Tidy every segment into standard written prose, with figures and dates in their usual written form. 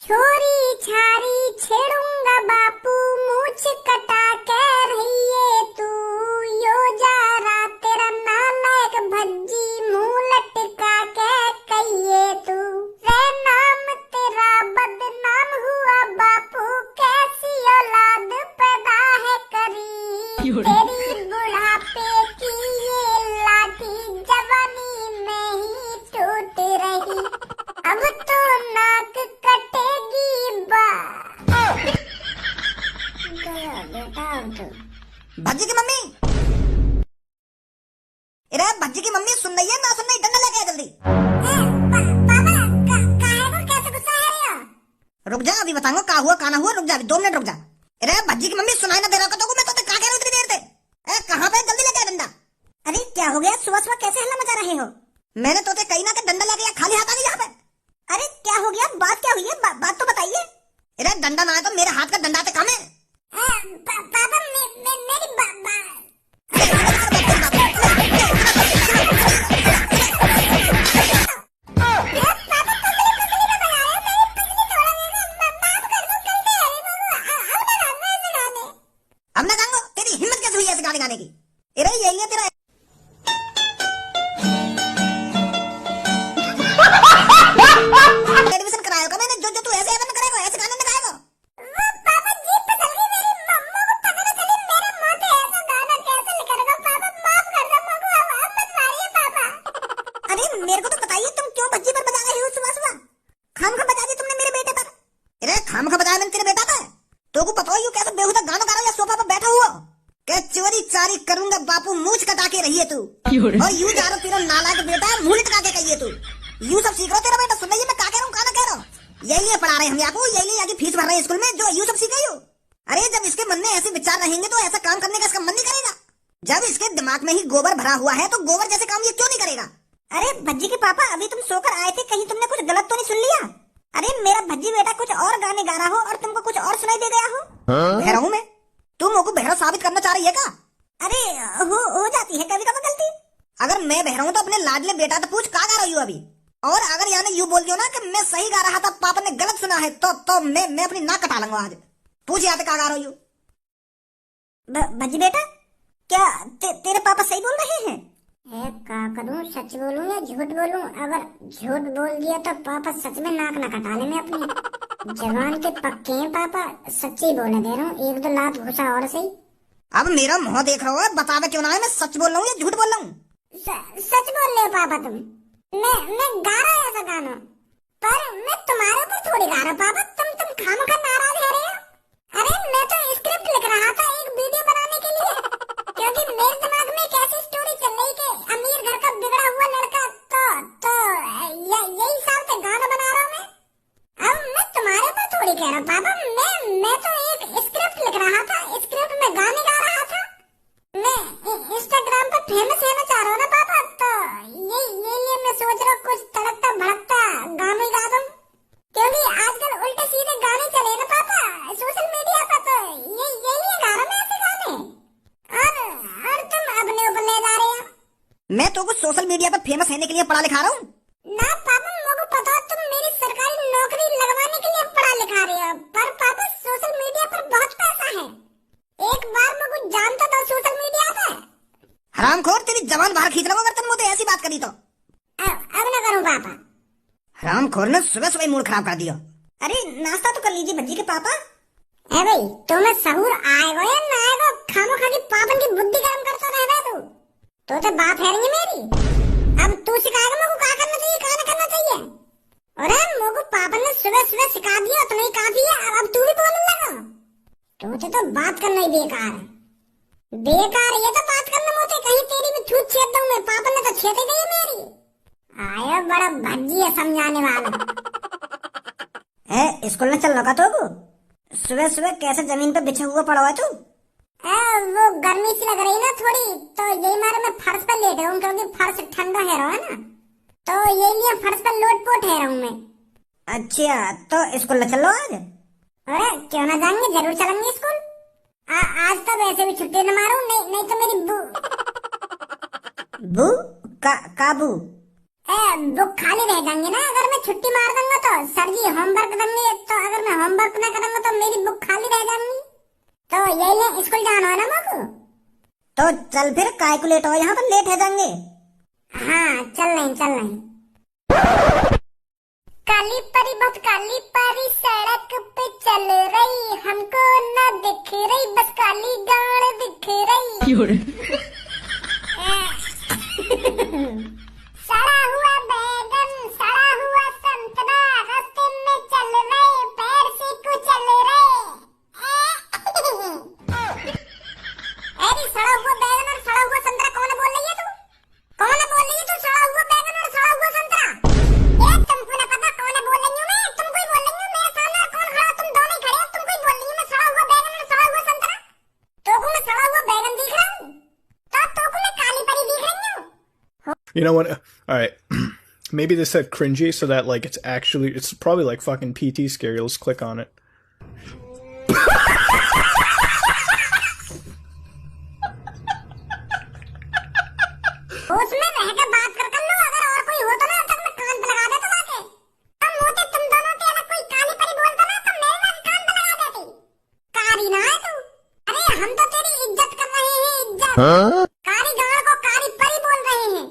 छोरी छारी छेड़ूंगा बापू, मूछ कटा के रहिए तू। यो जा रहा तेरा नालायक भज्जी, मुंह लटका के कहिए तू। रे नाम तेरा बदनाम हुआ बापू, कैसी औलाद पैदा है करी। तेरी बुढ़ापे की ये लाठी जवानी में ही टूट रही, अब तो नाक कटेगी बा। गया बेटा अब तो। भज्जी की मम्मी, अरे भज्जी की मम्मी सुन रही है ना सुन रही? डंडा लेके आ जल्दी। पापा काहे को कैसे गुस्सा है रे? रुक जा, अभी बताऊंगा का हुआ का ना हुआ। रुक जा, अभी 2 मिनट रुक जा। अरे भज्जी की मम्मी सुनाई ना दे रहा तो मैं तो कहा कह रहा हूँ इतनी देर से? कहाँ पे? जल्दी लेके आ डंडा। अरे क्या हो गया? सुबह सुबह कैसे हल्ला मचा रहे हो? मैंने तो कही ना कि डंडा लेके खाली हाथ आ गई यहाँ पे। अरे क्या हो गया? बात क्या हुई है? बात तो बताइए। अरे डंडा ना है तो मेरे हाथ का डंडा से काम है। पापा मेरी अब ना गांगो, तेरी हिम्मत कैसे हुई ऐसे गाने गाने की? अरे यही है तेरा एडमिशन कराया होगा मैंने। जो तू ऐसे ऐसे ना करेगा, ऐसे गाने ना गाएगा। पापा जीप पे चल गई मेरी, मम्मा को पता ना चली मेरा मुंह से ऐसा गाना कैसे निकलेगा। पापा माफ कर दो मम्मा, अब मत मारिए पापा। अरे मेरे को तो बताइए तुम क्यों भज्जी पर बजा रही हो सुबह सुबह? खामखा बजा दी तुमने मेरे बेटे पर। अरे खामखा बजाया मैंने तेरे बेटा पर? तो को पता ही कैसे बेहुदा गाना गा रहा है या सोफा पर बैठा हुआ? क्या चोरी चारी करूंगा बापू, मूछ कटा के रहिए तू। और यूं जा रहा तेरा नालायक बेटा, मुंह लटका के कहिए तू। यूं सब सीख रहा तेरा बेटा। सुन रही मैं का कह रहा हूँ, का ना कह रहा हूँ? यही लिए पढ़ा रहे हम आपको, यही लिए आगे फीस भर रहे हैं स्कूल में, जो यूं सब सीख रही हो। अरे जब इसके मन में ऐसे विचार रहेंगे तो ऐसा काम करने का इसका मन नहीं करेगा। जब इसके दिमाग में ही गोबर भरा हुआ है तो गोबर जैसे काम ये क्यों नहीं करेगा? अरे भज्जी के पापा, अभी तुम सोकर आए थे, कहीं तुमने कुछ गलत तो नहीं सुन लिया? अरे मेरा भज्जी बेटा कुछ और गाने गा रहा हो और तुमको कुछ और सुनाई दे गया हो। बहरा हूँ मैं? तुम मुझको बहरा साबित करना चाह रही है क्या? अरे हो जाती है कभी कभी गलती। अगर मैं बहरा हूँ तो अपने लाडले बेटा तो पूछ का गा रही हूँ अभी। और अगर यानी यूं बोल दियो ना कि मैं सही गा रहा था, पापा ने गलत सुना है, तो मैं अपनी नाक कटा लूंगा आज। पूछ याद का गा रही हूँ? भज्जी बेटा, क्या तेरे पापा सही बोल रहे हैं? क्या करूं, सच बोलूं या झूठ बोलूं? अगर झूठ बोल दिया तो पापा सच में नाक ना कटा ले। मैं अपनी जवान के पक्के हैं पापा, सच्ची बोलने दे रहा हूँ। 1-2 लात घुसा और सही। अब मेरा मुंह देख रहा हो, बतावे क्यों ना है मैं सच बोल रहा हूँ या झूठ बोल रहा हूँ? सच बोल रहे हो पापा तुम। मैं गा रहा है ऐसा गाना, पर मैं तुम्हारे ऊपर थोड़ी गा रहा पापा। तुम खामखा नाराज है रहे हो। अरे मैं तो स्क्रिप्ट लिख रहा था एक वीडियो बनाने के लिए, क्योंकि मेरे दिमाग में एक ऐसी स्टोरी चल रही कि अमीर घर का बिगड़ा हुआ लड़का, तो यही हिसाब से गाना बना रहा हूँ मैं। अब मैं तुम्हारे ऊपर थोड़ी कह रहा हूँ पापा। मैं तो एक स्क्रिप्ट लिख रहा था, स्क्रिप्ट में गाने गा रहा था। मैं इंस्टाग्राम पर फेमस होना चाह रहा हूँ ना पापा, तो ये मैं सोच रहा हूँ कुछ तड़कता भड़कता गाना गा दूं, क्योंकि आजकल उल्टे सीधे गाने चले ना पापा सोशल मीडिया पर। तो ये गा रहा मैं ऐसे गाने, और तुम अपने ऊपर ले जा रहे हो। मैं तो कुछ सोशल मीडिया पर फेमस होने के लिए पढ़ा लिखा रहा हूँ ना पापा। मुझे पता तुम मेरी सरकारी नौकरी लगवाने के लिए पढ़ा लिखा रहे हो, पर पापा सोशल मीडिया पर बहुत पैसा है। एक बार मैं कुछ जानता था सोशल मीडिया पे। हरामखोर, तेरी जबान बाहर खींच रहा हूँ अगर तुम मुझे ऐसी बात करी तो। अब ना करूँ पापा। हरामखोर ने सुबह सुबह मूड खराब कर दिया। अरे नाश्ता तो कर लीजिए भज्जी के पापा। है भाई, तुम्हें सहूर आएगा या ना आएगा, खामो खाली पापन की बुद्धि गर्म करता रहता है तू। तो बात है नहीं मेरी। अब तू सिखाएगा मुझको क्या करना चाहिए, क्या ना करना चाहिए। अरे मुझको पापन ने सुबह सुबह सिखा दिया तो नहीं काफी है, अब तू भी बोलने लगा। तुझे तो बात करना ही बेकार है। बेकार ये तो बात करना मोते, कहीं तेरी भी छूत छेद दूं मैं। पापन ने तो छेद ही दी मेरी। आया बड़ा भज्जी है समझाने वाला। स्कूल में चल रहा तो सुबह सुबह कैसे जमीन पे बिछा हुआ पड़ा हुआ है तू? वो गर्मी सी लग रही ना थोड़ी, तो यही मारे मैं फर्श पर लेट रहा हूँ, क्योंकि फर्श ठंडा है रहा है ना, तो यही लिए फर्श पर लोट पोट है रहा हूँ मैं। अच्छा, तो स्कूल में चल लो आज? अरे क्यों ना जाएंगे, जरूर चलेंगे स्कूल। आज तो वैसे भी छुट्टी न मारूं, नहीं तो मेरी बू बू का बू? बुक खाली रह जाएंगे ना अगर मैं छुट्टी मार दूंगा तो। सर जी होमवर्क देंगे तो अगर मैं होमवर्क ना करूंगा तो मेरी बुक खाली रह जाएंगी। तो यही ले स्कूल जाना है ना बाबू। तो चल फिर, कैलकुलेट हो, यहाँ पर लेट हो जाएंगे। हाँ चल नहीं। काली परी बहुत काली परी सड़क पे चल रही, हमको न दिख रही बस काली गाड़ दिख रही। सड़ा हुआ बैगन सड़ा हुआ संतरा रास्ते में चल रहे पैर से कुचल रहे। अरे सड़ा हुआ बैगन और सड़ा हुआ संतरा कौन बोल रही है तू? कौन बोल रही है तू? सड़ा हुआ बैगन और सड़ा हुआ संतरा? तुमको ना पता कौन बोल रही हूँ मैं? तुमको ही बोल रही हूँ। मेरे सामने कौन खड़ा? तुम दोनों ही खड़े हो। तुमको ही बोल रही हूँ मैं सड़ा हुआ बैगन और सड़ा हुआ संतरा। तोको मैं सड़ा हुआ बैगन दिख रहा हूँ तो तोको मैं काली परी दिख रही हूँ। You know what? All right. Maybe they said cringy so that like it's probably like fucking PT scary. Let's click on it. उसमें रहकर बात कर लो। अगर और कोई हो तो ना तब मैं कान पे लगा देता लाके। तुम होते तुम दोनों थे, अगर कोई काली परी बोलता ना तो मेरे ना कान पे लगा देती। कारी ना है तू। अरे हम तो तेरी इज्जत कर रहे हैं, इज्जत। कारी गाड़ को कारी परी बोल रहे हैं।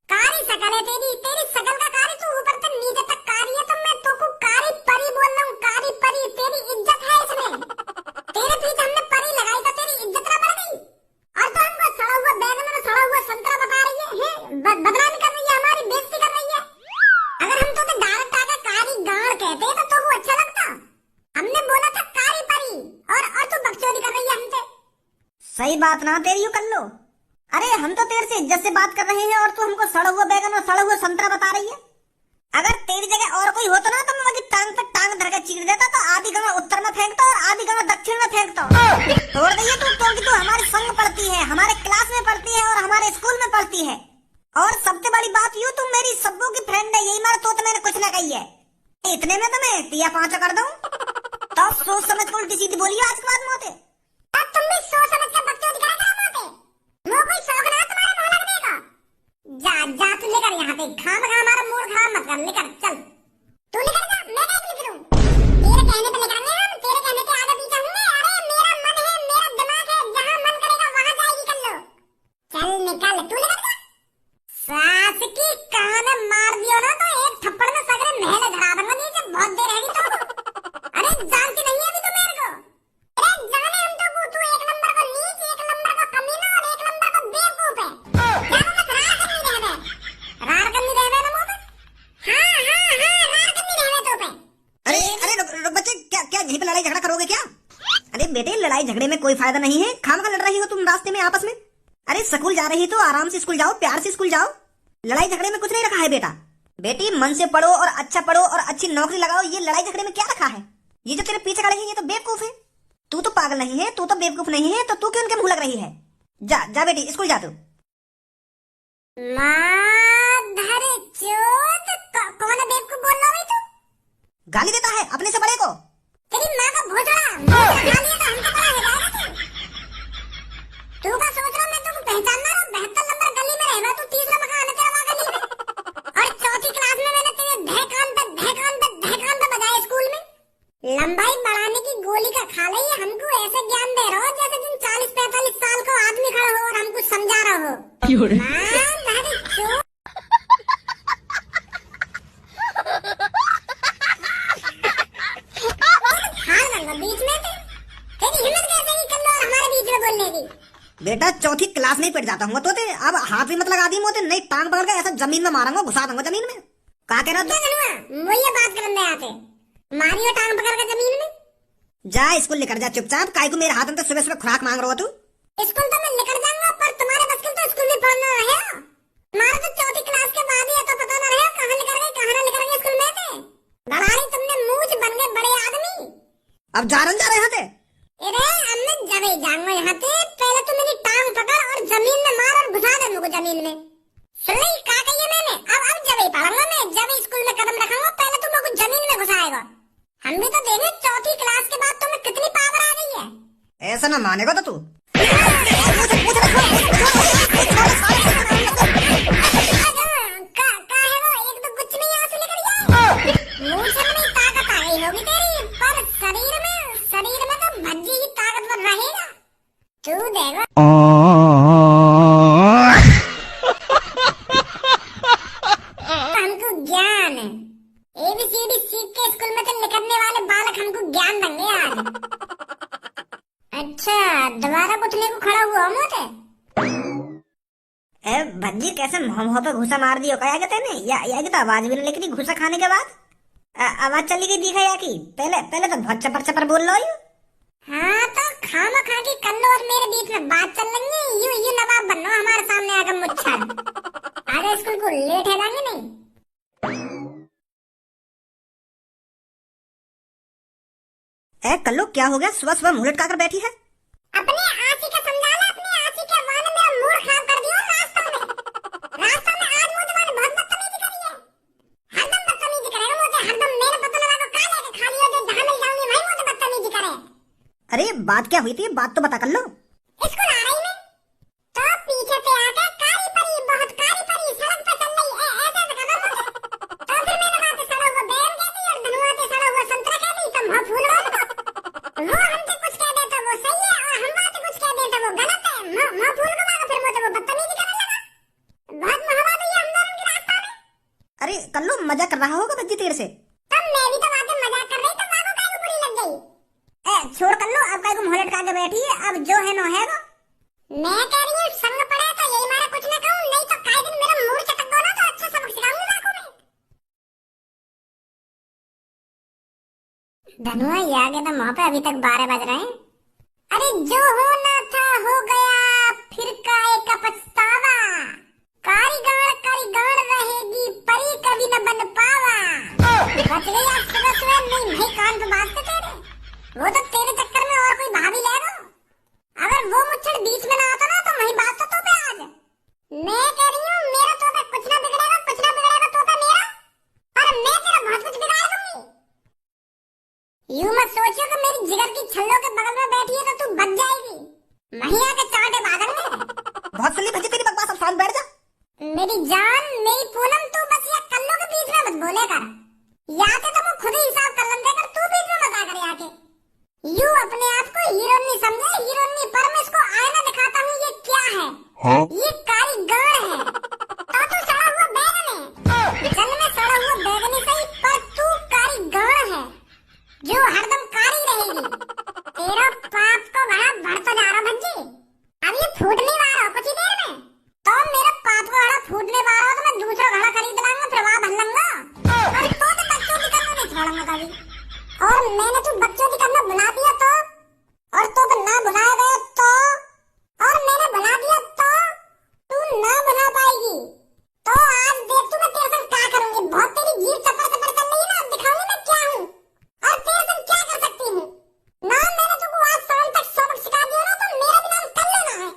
कारी शकल है तेरी, तेरी शकल का कारी, तू ऊपर से नीचे तक कारी है। तो मैं तुमको कारी परी बोल रहा हूँ, कारी परी। तेरी इज्जत है इसमें। तेरे पीछे हमने परी लगाई तो तेरी इज्जत ना बढ़ गई। और तो हमको सड़ा हुआ बैगन और सड़ा हुआ संतरा बता रही है, बदनामी कर रही है, हमारी बेइज्जती कर रही है। अगर हम तो डायरेक्ट आकर कारी गाड़ कहते तो वो अच्छा लगता। हमने बोला था कारी परी और तू बकचोदी कर रही है हमसे। सही बात ना तेरी, यू कर लो। अरे हम तो तेरे से इज्जत से बात कर रहे हैं और तू हमको सड़ा हुआ बैगन और सड़ा हुआ संतरा बता रही है। अगर तेरी जगह और कोई हो तो ना तो मैं उसकी टांग पे टांग धर के चीर देता। तो आधी गंगा उत्तर में फेंकता और आधी गंगा दक्षिण में फेंकता। छोड़ दइए तू, क्योंकि तू हमारे संग पढ़ती है, हमारे क्लास में पढ़ती है और हमारे स्कूल में पढ़ती है। और सबसे बड़ी बात यूँ, तुम मेरी सब्बू की फ्रेंड है, यही मार तो मैंने कुछ ना कही है। इतने में तो मैं तिया पांच कर दूं। तो सोच समझ को उल्टी सीधी बोलिए आज के बाद मोते। अब तुम भी सोच समझ कर बकचोदी करा करो मोते। वो कोई शौक ना तुम्हारे मुंह लगने का। जा तू लेकर यहाँ पे खाम खा हमारा मूड खराब मत कर। लेकर चल तू लेकर जा, मैं कैसे लेकर हूँ? तेरे कहने पे लेकर आएंगे हम, तेरे कहने पे आगे पीछे होंगे। अरे मेरा मन है, मेरा दिमाग है, जहाँ मन करेगा वहाँ जाएगी कर लो। चल निकल, तू लेकर जा। सास की कान मार दियो ना तो एक थप्पड़ में सगरे महल धरा दूंगा नीचे। बहुत देर रहेगी तो। अरे जानती नहीं है अभी तो मेरे को। अरे जाने हम तो तू एक नंबर को नीच, एक नंबर को कमीना और एक नंबर को बेवकूफ है। क्या बस रार करनी रह ना मुंह पे। हाँ रार करनी रह तो पे। अरे रुक बच्चे, क्या यहीं पे लड़ाई झगड़ा करोगे क्या? अरे बेटे, लड़ाई झगड़े में कोई फायदा नहीं है। खामखा लड़ रही हो तुम रास्ते में आपस में। अरे स्कूल जा रही तो आराम से स्कूल जाओ, प्यार से स्कूल जाओ। लड़ाई झगड़े में कुछ नहीं रखा है बेटा। बेटी मन से पढ़ो और अच्छा पढ़ो और अच्छी नौकरी लगाओ। ये लड़ाई झगड़े में क्या रखा है? ये जो तेरे पीछे खड़े हैं ये तो बेवकूफ है। तू तो पागल नहीं है, तू तो बेवकूफ नहीं है, तो तू क्यों उनके मुंह लग रही है? जा बेटी स्कूल जा तू। माधर चोद, कौन है बेवकूफ बोल रहा है तू? गाली देता है अपने से बड़े को। तेरी माँ का भोसड़ा गाली है तो हमको पता है जाएगा तू का सोच रहा मैं तुमको पहचानना रहा। 72 नंबर गली में रहना तू, 30 मकान है तेरा वहाँ गली में। और चौथी क्लास में मैंने तेरे धहकान पे बजाए स्कूल में। लंबाई बढ़ाने की गोली का खा ले। हमको ऐसे ज्ञान दे रहा हो जैसे तुम 40-45 साल को आदमी खड़ा हो और हमको समझा रहा हो। बीच में तेरी हिम्मत कैसे हुई कल और हमारे बीच में बोलने की? बेटा चौथी क्लास में ही पिट जाता हूँ तो अब हाथ भी मत लगा दी मोते, नहीं टांग पकड़ के ऐसा जमीन में मारूंगा, घुसा दूंगा जमीन में। कहा कह रहा तू? वो ये बात करने आते मारियो टांग पकड़ के जमीन में। जा स्कूल लेकर जा चुपचाप। काय को मेरे हाथ में तो सुबह सुबह खुराक मांग रहा हो तू। स्कूल तो मैं लेकर जाऊंगा पर तुम्हारे बस की तो स्कूल में पढ़ना रहे। हमारे तो चौथी क्लास के बाद ही तो पता न रहे कहाँ लेकर गए कहाँ लेकर गए स्कूल में थे। बड़ाई तुमने मूंछ बन गए बड़े आदमी। अब जा रहे थे। अरे हमने जब जाऊंगा यहाँ पे पहले तो मेरी टांग पकड़ और जमीन में मार और घुसा दे मुझे जमीन में। सुन ली क्या कही मैंने? अब जब ही पढ़ूंगा मैं, जब स्कूल में कदम रखूंगा पहले तुम लोग जमीन में घुसाएगा। हम भी तो देखें चौथी क्लास के बाद तुम्हें कितनी पावर आ गई है। ऐसा ना मानेगा तो तू। का है होगी तेरी, पर शरीर में तो भज्जी ही ताकतवर रहेगा। तू देखो। हमको ज्ञान ABCD सीख के स्कूल में तो निकलने वाले बालक हमको ज्ञान देंगे आज। अच्छा, दोबारा उठने को खड़ा हुआ मोटे। ए भज्जी कैसे मुंह पे घुसा मार दियो क्या कहते ने? या तो आवाज भी नहीं निकली घुसा खाने के बाद। आवाज चली गई दिखा या की? पहले तो बहुत चपर चपर बोल लो यू। हाँ तो खामा खा की कल्लो और मेरे बीच में बात चल रही है। यू नवाब बनो हमारे सामने आकर मुच्छर। आगे स्कूल को लेट है जाएंगे नहीं। ए कल्लो क्या हो गया? सुबह सुबह मुंह लटका कर बैठी है। अपने आसी का समझा ला, अपने आसी के वाने मेरा मूड खराब कर दिया रास्ता में आज मुझे मैंने बहुत बदतमीजी करी है। हरदम बदतमीजी करेगा मुझे, हरदम मेरे पता लगा को कहाँ लेके खा लिया जो जहाँ मिल जाऊंगी वहीं मुझे बदतमीजी करे। अरे बात क्या हुई थी? बात तो बता कल्लो। स्कूल आ रही मैं तो पीछे से आके कारी परी, बहुत कारी परी सड़क पे चल रही है ऐसे कदम मुझे। तो फिर मैंने वहां से सड़ा हुआ बैग कह दी और धनुआ से सड़ा हुआ संतरा कह दी। तो मुंह फूल रहा वो हमसे कुछ कह दे तो वो सही है और हम बात कुछ कह दे तो वो गलत है। मुंह फूल को मारो फिर मुझे वो बदतमीजी करने लगा। बहुत महबूब है हम दोनों के रास्ता में। अरे कल्लो मजा कर रहा होगा भज्जी तेरे से। तब मैं भी तो आके मजाक कर रही तो वाको काय को बुरी लग गई। छोड़ कल्लो, अब काय को मुंह लटका के बैठी है। अब जो है नो है वो। मैं कह रही हूँ संग पड़े तो यही मारा कुछ ना कहूँ, नहीं तो काय दिन मेरा मूड चटक गो ना तो अच्छा सबक सिखाऊंगी वाको में। धनुआ ये आगे तो मुंह पे अभी तक 12 बज रहे हैं। अरे जो होना था हो गया, फिर काहे का पछतावा। कारीगर रहेगी परी कभी न बन पावा। बच गई आज सुबह सुबह। नहीं भाई कान पे बात तेरे, वो तो तेरे चक्कर में और कोई भाभी ले गो। अगर वो मुच्छड़ बीच में ना आता ना तो वही बात तो पे आज। मैं कह रही हूँ मेरा तो पे कुछ ना बिगड़ेगा तो पे मेरा, पर मैं तेरा बहुत कुछ बिगाड़ दूंगी। यूं मत सोचियो कि मेरी जिगर की छल्लों के बगल में बैठी है तो तू बच जाएगी। महिला के चाटे बादल में। बहुत सुन ली भज्जी तेरी बकवास, अब शांत बैठ जा। मेरी जान मेरी पूनम तू बस ये कल्लो के बीच में मत बोले कर। या तो वो खुद ही हिसाब कर लेंगे कर, तू बीच में बता कर आके। यू अपने आप को हीरो नहीं समझे, हीरो नहीं, पर मैं इसको आईना दिखाता हूँ ये क्या है। हाँ? ये कारीगर है। तो तू सड़ा हुआ बैगन है। चल मैं सड़ा हुआ बैगन ही सही, पर तू कारीगर है जो हरदम कारी रहेगी। तेरा पाप को बड़ा बढ़ता जा रहा भज्जी। अब ये फूटने वाला कुछ ही देर में तो मेरा पाप को घड़ा फूटने वाला तो मैं दूसरा घड़ा खरीद लाऊंगा फिर वहां भर लूंगा। और तो बच्चों की करना नहीं छोड़ूंगा कभी। और मैंने तू बच्चों की करना भुला दिया तो, और तो ना भुलाया गया तो, और मैंने भुला दिया तो तू ना भुला पाएगी। तो आज देख तू मैं तेरे संग क्या करूंगी। बहुत तेरी जीभ चपर चपर कर रही है ना, दिखाऊंगी मैं क्या हूँ और तेरे संग क्या कर सकती हूँ ना। मैंने तुमको आज शाम तक सबक सिखा दिया ना तो मेरा भी नाम कर लेना है।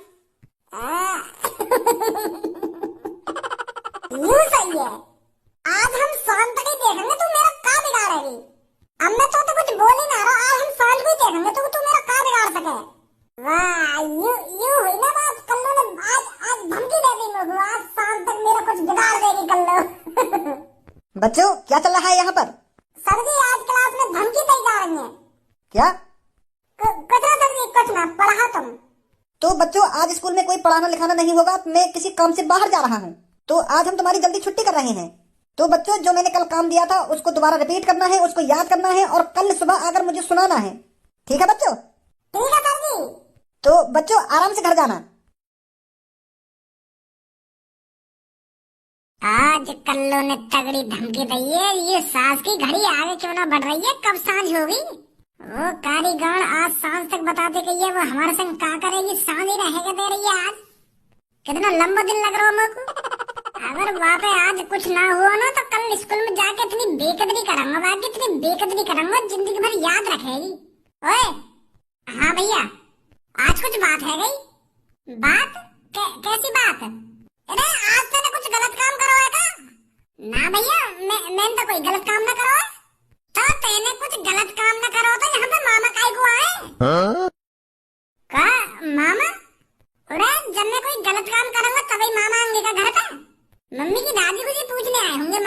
यूं सही है, आज हम शाम तक ही देखेंगे तू मेरा का बिगाड़ेगी। अब मैं तो कुछ बोल ही ना रहा, आज हम शाम को ही देखेंगे तू मेरा का बिगाड़ सके। वाह यू हुई ना बात। कल्लो ने आज धमकी दे दी मुझे, आज शाम तक मेरा कुछ बिगाड़ देगी कल्लो। बच्चों क्या चल रहा है यहाँ पर? सर जी आज क्लास में धमकी दी जा रही है। क्या? कुछ ना सर जी, कुछ ना, पढ़ा तुम। तो बच्चों आज स्कूल में कोई पढ़ाना लिखाना नहीं होगा, मैं किसी काम से बाहर जा रहा हूँ, तो आज हम तुम्हारी जल्दी छुट्टी कर रहे हैं। तो बच्चों जो मैंने कल काम दिया था उसको दोबारा रिपीट करना है, उसको याद करना है और कल सुबह आकर मुझे सुनाना है। ठीक है बच्चों? ठीक है सर जी। तो बच्चों आराम से घर जाना। आज कल्लो ने तगड़ी धमकी दी है। ये सांस की घड़ी आगे क्यों ना बढ़ रही है, कब सांझ होगी। वो कारीगर आज सांझ तक बताते कि ये वो हमारे संग क्या करेगी, सांझ ही रहेगा दे रही है। आज कितना लंबा दिन लग रहा है मेरे को। अगर वहाँ पे आज कुछ ना हुआ ना तो कल स्कूल में जाके इतनी बेकदरी करूंगा, बाकी इतनी बेकदरी करूंगा जिंदगी भर याद रखेगी। ओए हाँ भैया, आज कुछ बात है गई। बात कैसी बात? अरे आज तूने कुछ गलत काम करो है का? ना भैया मैंने तो कोई गलत काम ना करो है। तो तेने कुछ गलत काम ना करो तो यहाँ पे मामा काय को आए? का मामा? अरे जब मैं कोई गलत काम करूंगा तभी मामा आएंगे का घर पे। मम्मी की दादी को जी पूछने आए होंगे।